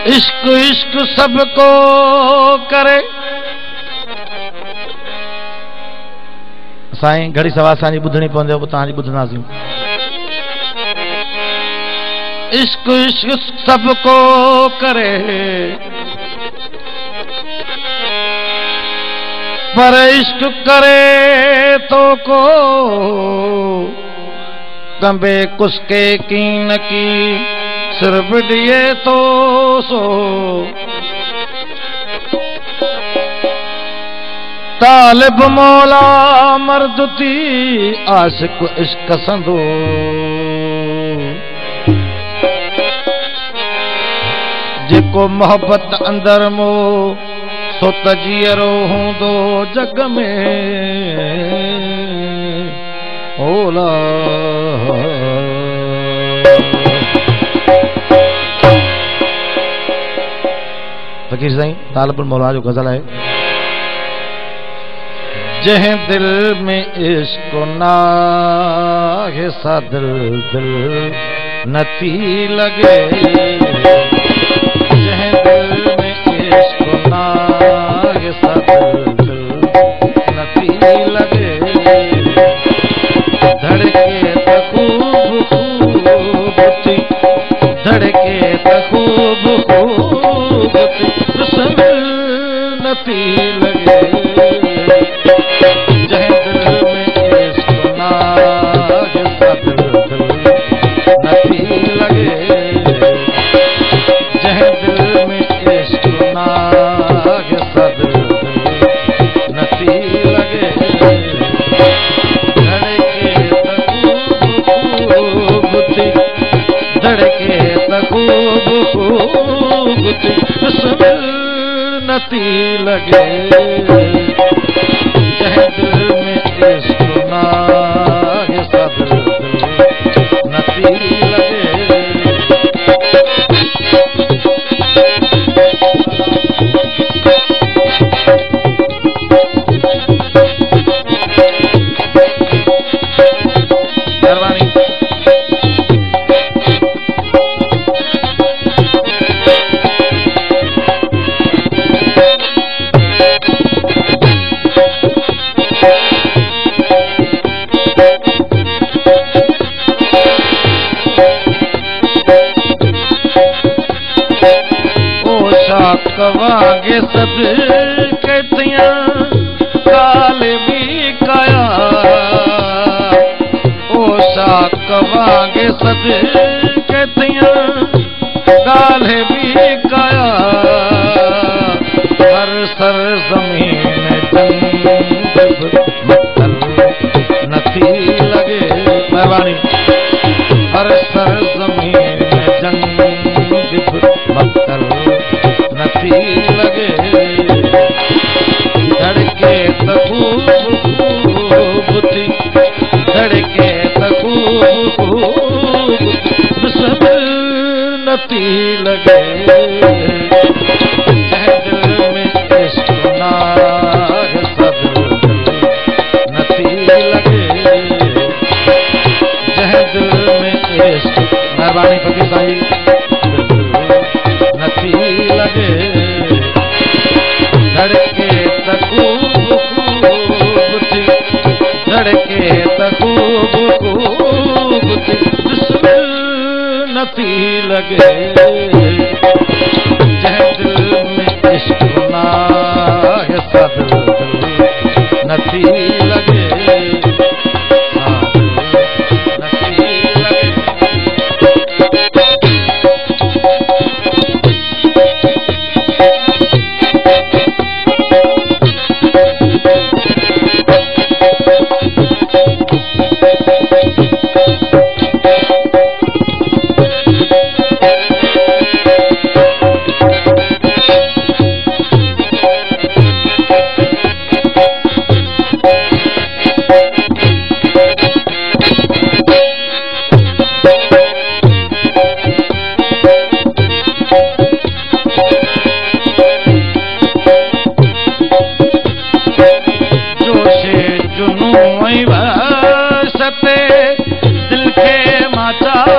इश्क इश्क सबको करे। साईं घड़ी सवा असांजी ॿुधणी पवंदी, तव्हांजी ॿुधंदासीं। इश्क इश्क सबको करे, पर इश्क करे तो को कंबे कुसके कीन की सिर्फ दिए तो सो। तालिब मौला मर्द थी आशिक इश्क संदो। जेको मोहब्बत अंदर मो सो तजीरो हूंदो जग में ओला। फकीर साईं तालिबुल मौला जो गज़ल है। जह दिल में इश्क ना है सा दिल दिल नती लगे। जह दिल में इश्क ना है सा दिल दिल नती लगे। धड़के त खूब खूब थी, धड़के त खूब खूब थी, बिस्मिल नती लगे। जह दिल में इश्क ना है सा दिल दिल नती लगे। जह दिल में इश्क ना है सा दिल दिल नती लगे। धड़के त खूब खूब थी, बिस्मिल नती लगे। जह दिल में इश्क ना है सा दिल दिल नती लगे। कवागे सद कहतियां काल भी काया। ओ शाह कवागे सद कहतियां काल भी काया। हर सर जमीन जंग मत्तल नथी लगे। मेहरबानी। हर सर जमीन जंग मत्तल नती लगे। धड़के त खूब खूब थी, धड़के त खूब खूब बिस्मिल नती लगे। जह दिल में इश्क ना है सा दिल दिल नती लगे। जह दिल में इश्क। मेहरबानी फकीर साईं। नती लगे। धड़के त खूब खूब थी, धड़के त खूब खूब थी, बिस्मिल नती लगे। जह दिल में इश्क ना है सा दिल दिल नती लगे। नती लगे। खेमा चाल